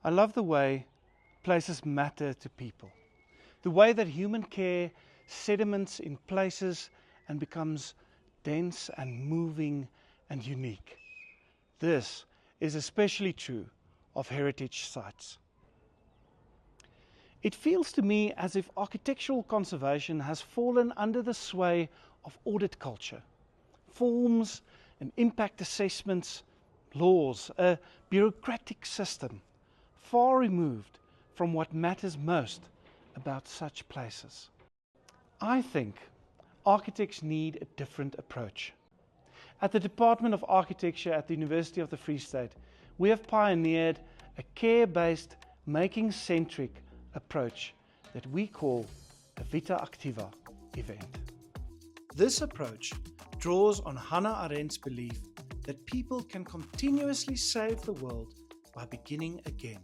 I love the way places matter to people. The way that human care sediments in places and becomes dense and moving and unique. This is especially true of heritage sites. It feels to me as if architectural conservation has fallen under the sway of audit culture, forms and impact assessments, laws, a bureaucratic system, far removed from what matters most about such places. I think architects need a different approach. At the Department of Architecture at the University of the Free State, we have pioneered a care-based, making-centric approach that we call a Vita Activa event. This approach draws on Hannah Arendt's belief that people can continuously save the world by beginning again,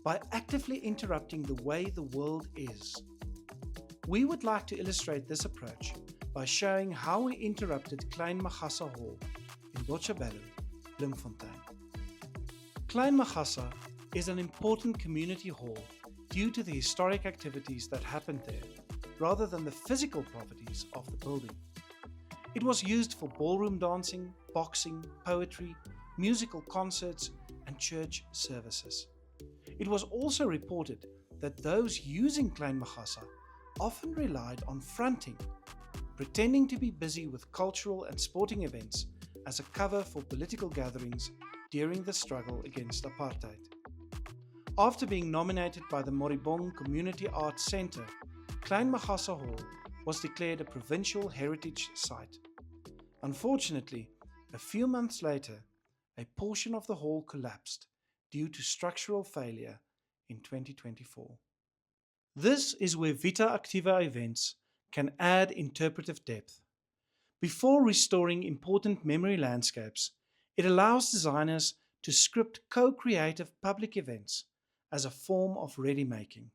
by actively interrupting the way the world is. We would like to illustrate this approach by showing how we interrupted Klein Magassa Hall in Botshabelo, Bloemfontein. Klein Magassa is an important community hall due to the historic activities that happened there, rather than the physical properties of the building. It was used for ballroom dancing, boxing, poetry, musical concerts, and church services. It was also reported that those using Klein Magassa often relied on fronting, pretending to be busy with cultural and sporting events as a cover for political gatherings during the struggle against apartheid. After being nominated by the Moribong Community Arts Centre, Klein Magassa Hall was declared a provincial heritage site. Unfortunately, a few months later, a portion of the hall collapsed due to structural failure in 2024. This is where Vita Activa events can add interpretive depth. Before restoring important memory landscapes, it allows designers to script co-creative public events as a form of ready-making.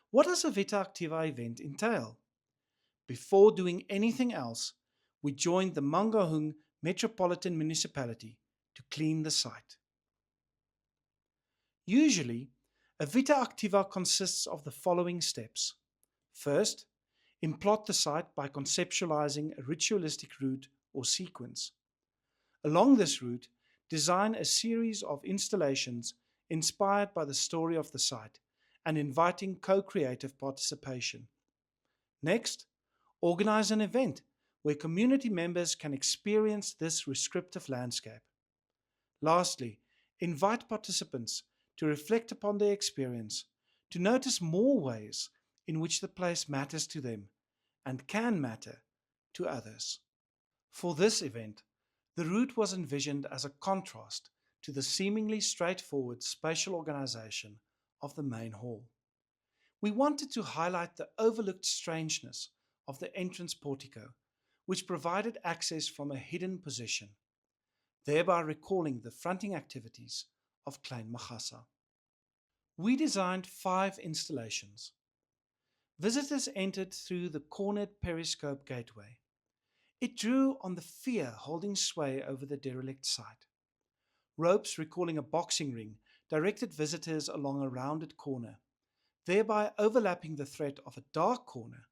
What does a Vita Activa event entail? Before doing anything else, we joined the Mangaung Metropolitan Municipality to clean the site. Usually, a Vita Activa consists of the following steps. First, plot the site by conceptualizing a ritualistic route or sequence. Along this route, design a series of installations inspired by the story of the site and inviting co-creative participation. Next, organize an event where community members can experience this descriptive landscape. Lastly, invite participants to reflect upon their experience, to notice more ways in which the place matters to them and can matter to others. For this event, the route was envisioned as a contrast to the seemingly straightforward spatial organization of the main hall. We wanted to highlight the overlooked strangeness of the entrance portico, which provided access from a hidden position, thereby recalling the fronting activities of Klein Magassa. We designed 5 installations. Visitors entered through the cornered periscope gateway. It drew on the fear holding sway over the derelict site. Ropes recalling a boxing ring directed visitors along a rounded corner, thereby overlapping the threat of a dark corner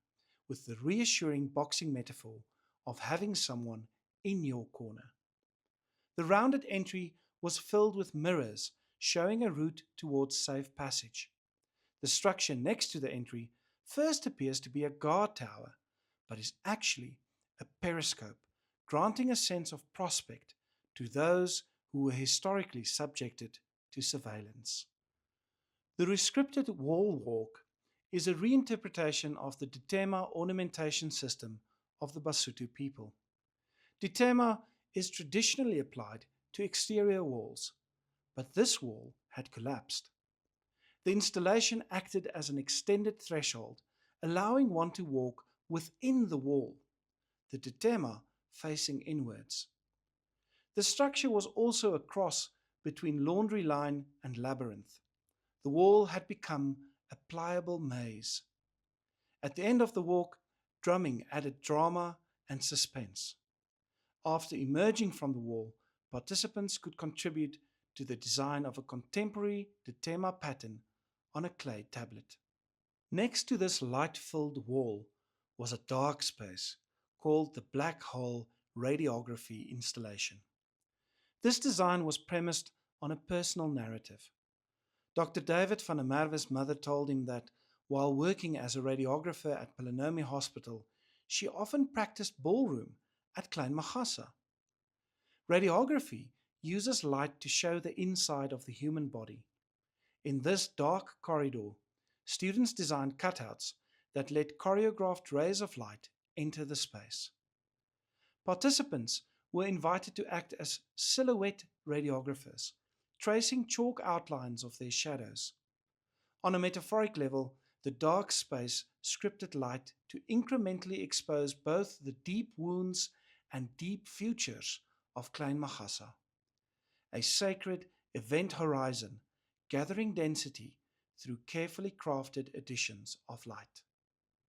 with the reassuring boxing metaphor of having someone in your corner. The rounded entry was filled with mirrors showing a route towards safe passage. The structure next to the entry first appears to be a guard tower, but is actually a periscope, granting a sense of prospect to those who were historically subjected to surveillance. The rescripted wall walk is a reinterpretation of the Ditema ornamentation system of the Basotho people. Ditema is traditionally applied to exterior walls, but this wall had collapsed. The installation acted as an extended threshold, allowing one to walk within the wall, the Ditema facing inwards. The structure was also a cross between Laundry Line and Labyrinth. The wall had become a pliable maze. At the end of the walk, drumming added drama and suspense. After emerging from the wall, participants could contribute to the design of a contemporary Ditema pattern on a clay tablet. Next to this light-filled wall was a dark space called the Black Hole Radiography Installation. This design was premised on a personal narrative. Dr. David van der Merwe's mother told him that while working as a radiographer at Pelonomi Hospital, she often practiced ballroom at Klein Magassa. Radiography uses light to show the inside of the human body. In this dark corridor, students designed cutouts that let choreographed rays of light enter the space. Participants were invited to act as silhouette radiographers, tracing chalk outlines of their shadows. On a metaphoric level, the dark space scripted light to incrementally expose both the deep wounds and deep futures of Klein Magassa, a sacred event horizon gathering density through carefully crafted additions of light.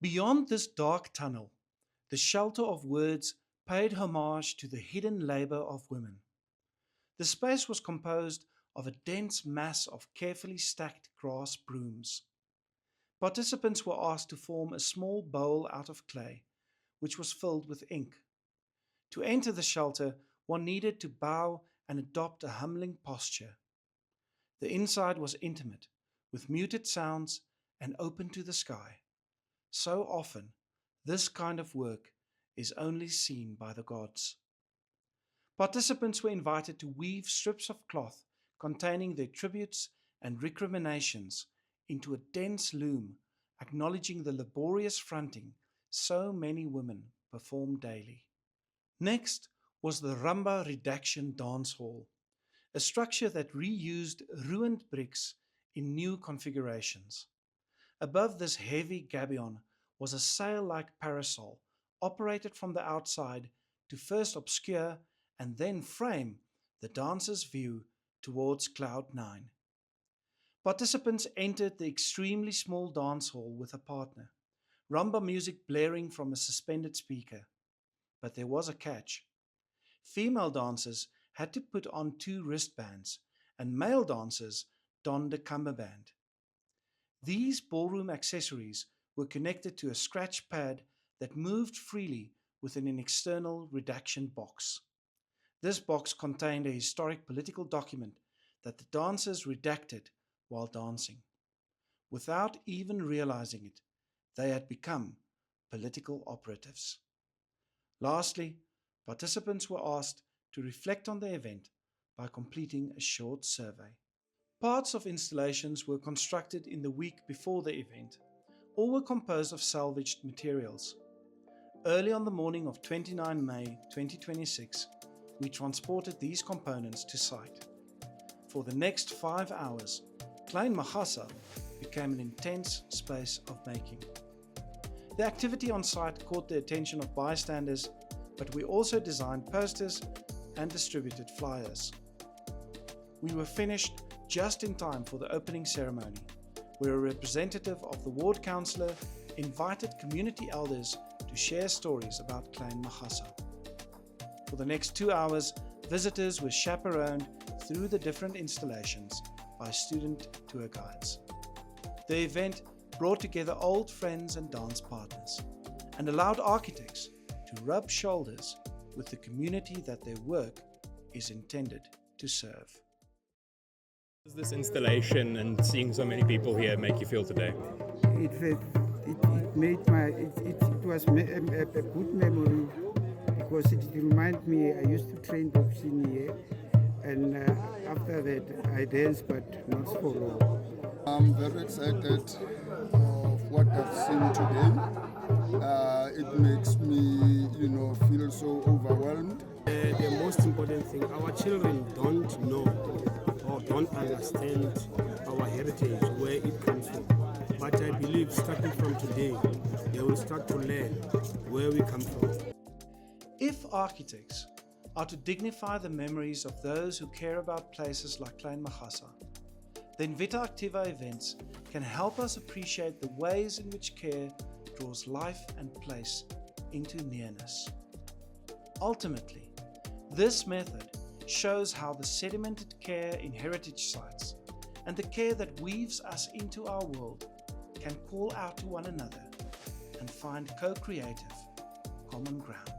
Beyond this dark tunnel, the shelter of words paid homage to the hidden labor of women. The space was composed of a dense mass of carefully stacked grass brooms. Participants were asked to form a small bowl out of clay, which was filled with ink. To enter the shelter, one needed to bow and adopt a humbling posture. The inside was intimate, with muted sounds and open to the sky. So often, this kind of work is only seen by the gods. Participants were invited to weave strips of cloth containing their tributes and recriminations into a dense loom, acknowledging the laborious fronting so many women perform daily. Next was the Ramba Redaction Dance Hall, a structure that reused ruined bricks in new configurations. Above this heavy gabion was a sail-like parasol operated from the outside to first obscure and then frame the dancer's view towards Cloud 9. Participants entered the extremely small dance hall with a partner, Ramba music blaring from a suspended speaker. But there was a catch. Female dancers had to put on 2 wristbands, and male dancers donned a cummerbund. These ballroom accessories were connected to a scratch pad that moved freely within an external redaction box. This box contained a historic political document that the dancers redacted while dancing. Without even realizing it, they had become political operatives. Lastly, participants were asked to reflect on the event by completing a short survey. Parts of installations were constructed in the week before the event, or were composed of salvaged materials. Early on the morning of 29 May 2026, we transported these components to site. For the next 5 hours, Klein Magassa became an intense space of making. The activity on site caught the attention of bystanders, but we also designed posters and distributed flyers. We were finished just in time for the opening ceremony, where a representative of the ward councillor invited community elders to share stories about Klein Magassa. For the next 2 hours, visitors were chaperoned through the different installations by student tour guides. The event brought together old friends and dance partners, and allowed architects to rub shoulders with the community that their work is intended to serve. Does this installation and seeing so many people here make you feel today? It was a good memory, because it reminded me I used to train boxing here, and after that I danced, but not for long. I'm very excited of what I've seen today. It makes me, feel so overwhelmed. The most important thing, our children don't know or don't understand our heritage, where it comes from. But I believe starting from today, they will start to learn where we come from. If architects are to dignify the memories of those who care about places like Klein Magassa, then Vita Activa events can help us appreciate the ways in which care draws life and place into nearness. Ultimately, this method shows how the sedimented care in heritage sites and the care that weaves us into our world can call out to one another and find co-creative common ground.